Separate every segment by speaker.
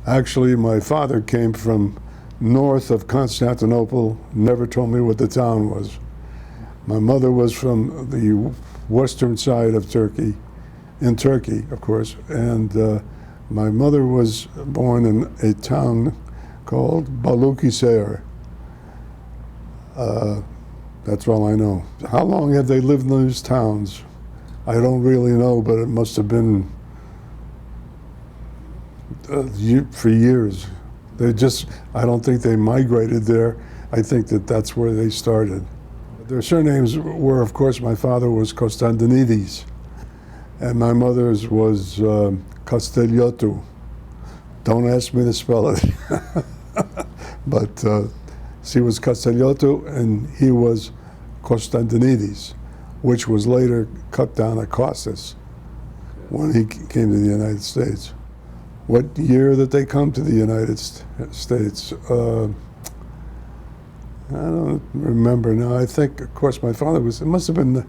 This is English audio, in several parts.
Speaker 1: Actually, my father came from north of Constantinople, never told me what the town was. My mother was from the western side of Turkey, in Turkey, of course, and my mother was born in a town called Balıkesir. That's all I know. How long have they lived in these towns? I don't really know, but it must have been for years. I don't think they migrated there. I think that that's where they started. Their surnames were, of course, my father was Constantinides, and my mother's was Castellotto. Don't ask me to spell it. But she was Castellotto, and he was Constantinides, which was later cut down to Costas when he came to the United States. What year did they come to the United States? I don't remember now. I think, of course, my father was, it must have been,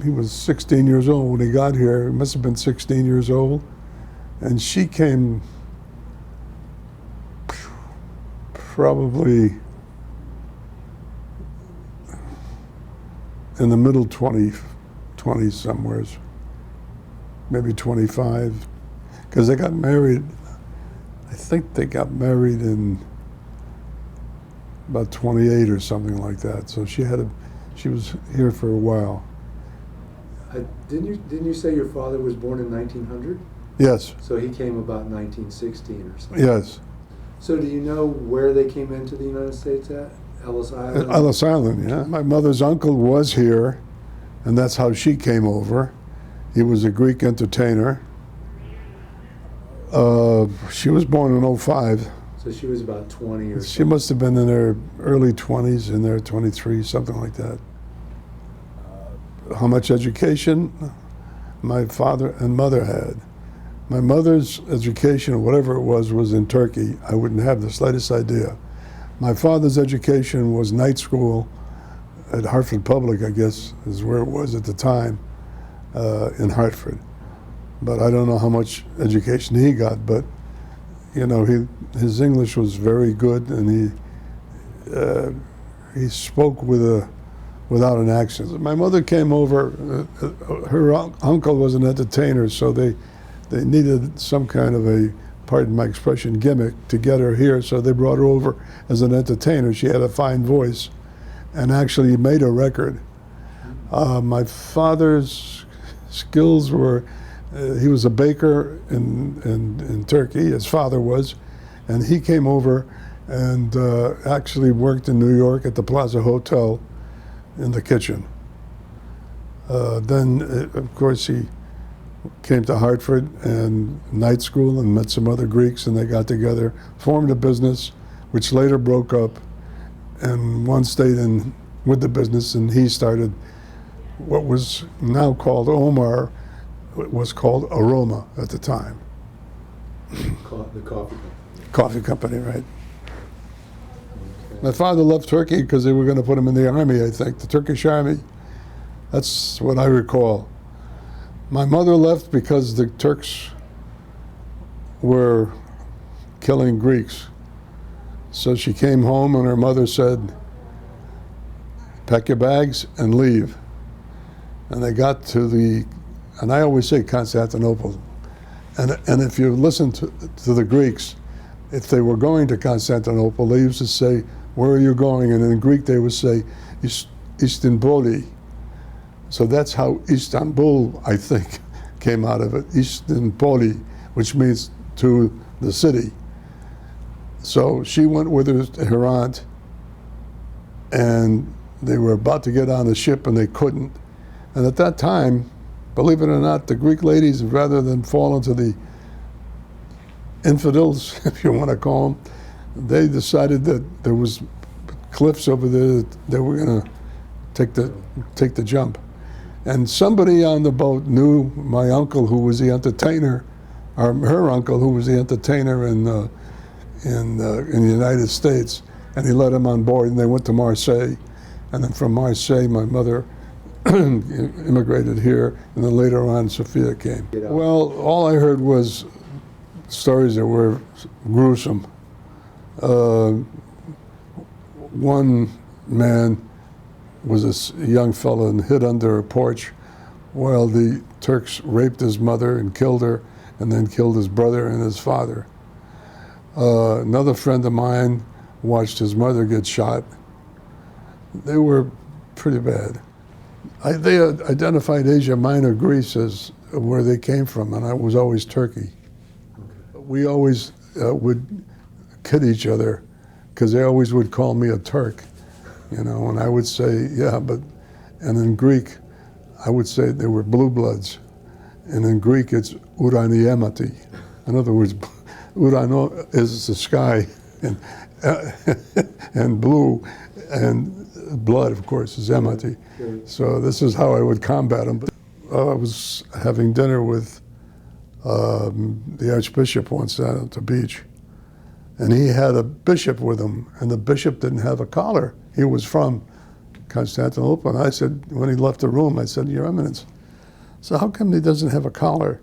Speaker 1: he was 16 years old when he got here. He must have been 16 years old. And she came probably in the middle 20s somewheres, maybe 25. Because they got married, I think they got married in about 28 or something like that. So she was here for a while.
Speaker 2: Didn't you say your father was born in 1900?
Speaker 1: Yes.
Speaker 2: So he came about 1916 or something?
Speaker 1: Yes.
Speaker 2: So do you know where they came into the United States at? Ellis Island?
Speaker 1: Ellis Island, yeah. My mother's uncle was here, and that's how she came over. He was a Greek entertainer. She was born in '05.
Speaker 2: So she was about 20 or so.
Speaker 1: She must have been in her early 20s, in there 23, something like that. How much education my father and mother had. My mother's education, whatever it was in Turkey. I wouldn't have the slightest idea. My father's education was night school at Hartford Public, I guess, is where it was at the time, in Hartford. But I don't know how much education he got, but you know, his English was very good, and he spoke without an accent. My mother came over. Her uncle was an entertainer, so they needed some kind of a, pardon my expression, gimmick to get her here. So they brought her over as an entertainer. She had a fine voice, and actually made a record. My father's skills were. He was a baker in Turkey, his father was, and he came over and actually worked in New York at the Plaza Hotel in the kitchen. Then, of course, he came to Hartford and night school and met some other Greeks, and they got together, formed a business, which later broke up, and one stayed in with the business, and he started what was now called Omar. It was called Aroma at the time.
Speaker 2: The coffee company.
Speaker 1: Coffee company, right. Okay. My father left Turkey because they were going to put him in the army, I think, the Turkish army. That's what I recall. My mother left because the Turks were killing Greeks. So she came home and her mother said, pack your bags and leave. And they got to and I always say Constantinople. And if you listen to the Greeks, if they were going to Constantinople, they used to say, where are you going? And in Greek they would say, Istanbuli. So that's how Istanbul, I think, came out of it. Istanbuli, which means to the city. So she went with her aunt, and they were about to get on a ship and they couldn't. And at that time, believe it or not, the Greek ladies, rather than fall into the infidels, if you want to call them, they decided that there was cliffs over there that they were going to take the jump. And somebody on the boat knew my uncle, who was the entertainer, or her uncle, who was the entertainer in the United States, and he let him on board, and they went to Marseille. And then from Marseille, my mother immigrated here, and then later on Sophia came. Well, all I heard was stories that were gruesome. One man was a young fellow and hid under a porch while the Turks raped his mother and killed her, and then killed his brother and his father. Another friend of mine watched his mother get shot. They were pretty bad. They identified Asia Minor, Greece, as where they came from, and I was always Turkey. Okay. We always would kid each other, because they always would call me a Turk, you know, and I would say, yeah, and in Greek, I would say they were blue bloods, and in Greek it's uraniemati. In other words, urano is the sky, and blue, and blood, of course, is emati. So this is how I would combat them. But I was having dinner with the Archbishop once down at the beach, and he had a bishop with him, and the bishop didn't have a collar. He was from Constantinople, and I said, when he left the room, I said, Your Eminence, so how come he doesn't have a collar?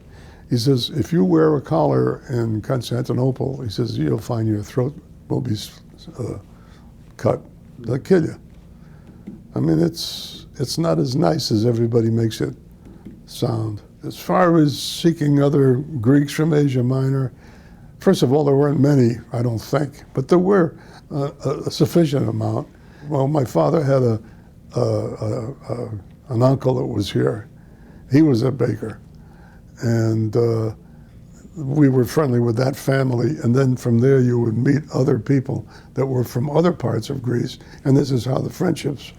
Speaker 1: He says, if you wear a collar in Constantinople, he says, you'll find your throat will be cut. They'll kill you. I mean, it's not as nice as everybody makes it sound. As far as seeking other Greeks from Asia Minor, first of all, there weren't many, I don't think, but there were a sufficient amount. Well, my father had an uncle that was here. He was a baker, and we were friendly with that family, and then from there you would meet other people that were from other parts of Greece, and this is how the friendships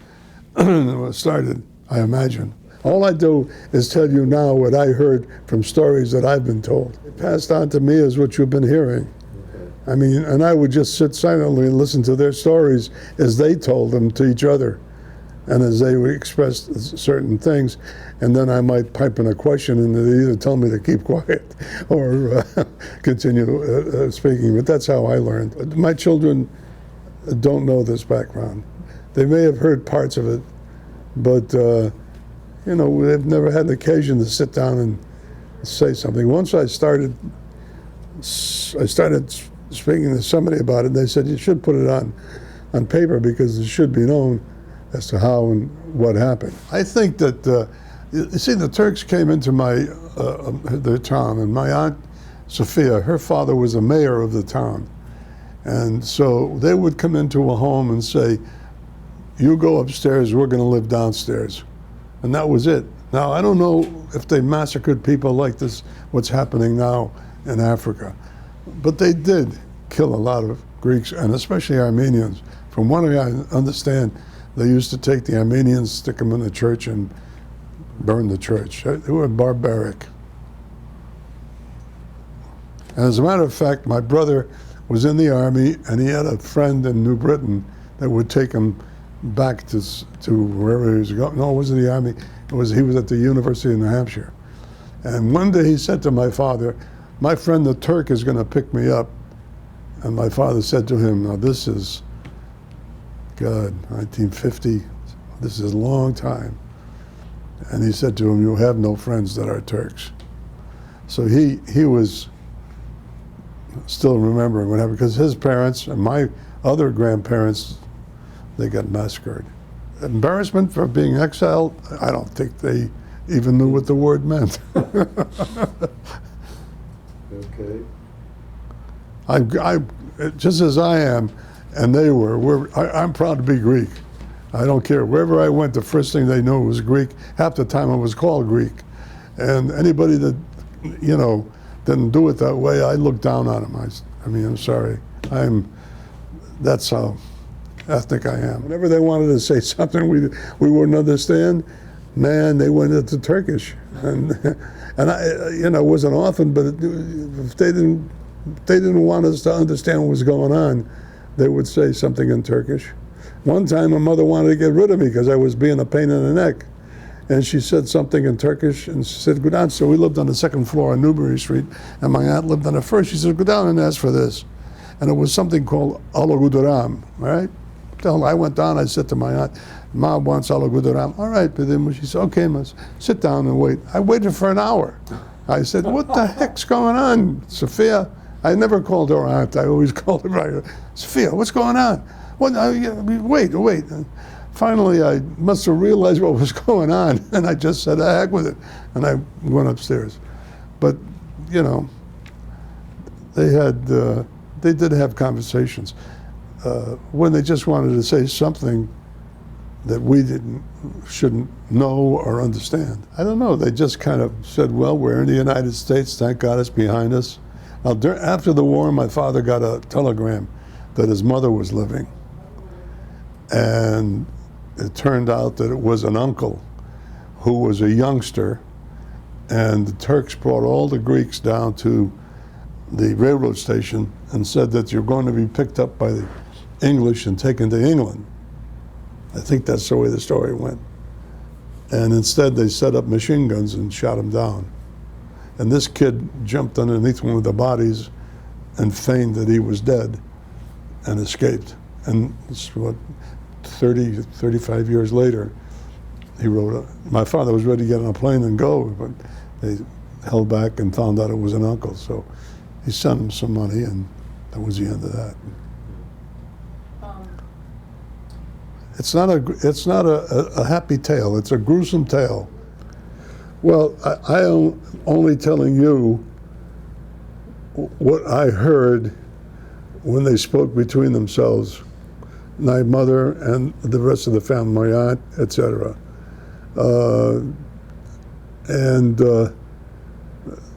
Speaker 1: started, I imagine. All I do is tell you now what I heard from stories that I've been told. It passed on to me as what you've been hearing. Okay. I mean, and I would just sit silently and listen to their stories as they told them to each other, and as they expressed certain things, and then I might pipe in a question, and they either tell me to keep quiet or continue speaking. But that's how I learned. My children don't know this background. They may have heard parts of it, but you know, they've never had an occasion to sit down and say something. Once I started speaking to somebody about it, they said you should put it on paper because it should be known as to how and what happened. I think that you see, the Turks came into their town, and my aunt Sophia, her father was a mayor of the town, and so they would come into a home and say, "You go upstairs, we're going to live downstairs," and that was it. Now, I don't know if they massacred people like this, what's happening now in Africa, but they did kill a lot of Greeks, and especially Armenians. From what I understand, they used to take the Armenians, stick them in the church, and burn the church. They were barbaric. And as a matter of fact, my brother was in the army, and he had a friend in New Britain that would take him back to wherever he was going. No, it wasn't the army. He was at the University of New Hampshire. And one day he said to my father, "My friend the Turk is going to pick me up." And my father said to him, now this is, God, 1950, this is a long time. And he said to him, "You have no friends that are Turks." So he was still remembering what happened, because his parents and my other grandparents, they got massacred. Embarrassment for being exiled, I don't think they even knew what the word meant.
Speaker 2: Okay.
Speaker 1: I just as I am, and they were, I'm proud to be Greek. I don't care. Wherever I went, the first thing they knew was Greek. Half the time it was called Greek. And anybody that, you know, didn't do it that way, I looked down on them. I mean, I'm sorry. That's how ethnic I am. Whenever they wanted to say something we wouldn't understand, man, they went into Turkish. And I, you know, it wasn't often, but if they didn't want us to understand what was going on, they would say something in Turkish. One time, my mother wanted to get rid of me because I was being a pain in the neck. And she said something in Turkish, and she said, "Go down." So we lived on the second floor on Newbury Street, and my aunt lived on the first. She said, "Go down and ask for this." And it was something called alagudaram, right? So I went down, I said to my aunt, "Mom wants alagudaram." "All right," but then she said, "Okay, must sit down and wait." I waited for an hour. I said, what the heck's going on, Sophia? I never called her aunt. I always called her by her. Sophia, what's going on? What, wait. And finally, I must have realized what was going on, and I just said, heck with it. And I went upstairs. But, you know, they did have conversations. When they just wanted to say something that we shouldn't know or understand. I don't know, they just kind of said, well, we're in the United States, thank God it's behind us. Now, after the war, my father got a telegram that his mother was living. And it turned out that it was an uncle who was a youngster, and the Turks brought all the Greeks down to the railroad station and said that you're going to be picked up by the English and taken to England. I think that's the way the story went. And instead they set up machine guns and shot him down. And this kid jumped underneath one of the bodies and feigned that he was dead and escaped. And it's what, 35 years later, he wrote, my father was ready to get on a plane and go, but they held back and found out it was an uncle. So he sent him some money, and that was the end of that. It's not a happy tale. It's a gruesome tale. Well, I am only telling you what I heard when they spoke between themselves, my mother and the rest of the family, my aunt, etc.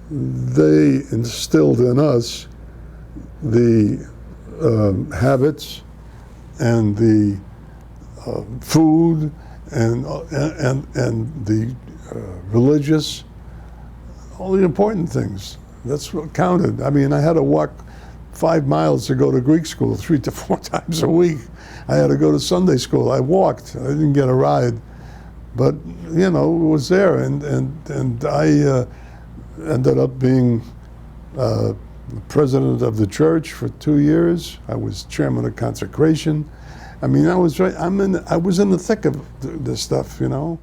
Speaker 1: They instilled in us the habits and the food and the religious, all the important things. That's what counted. I mean, I had to walk 5 miles to go to Greek school 3 to 4 times a week. I had to go to Sunday school. I walked. I didn't get a ride, but you know, it was there. And I ended up being president of the church for 2 years. I was chairman of consecration. I mean, I was in the thick of this stuff, you know.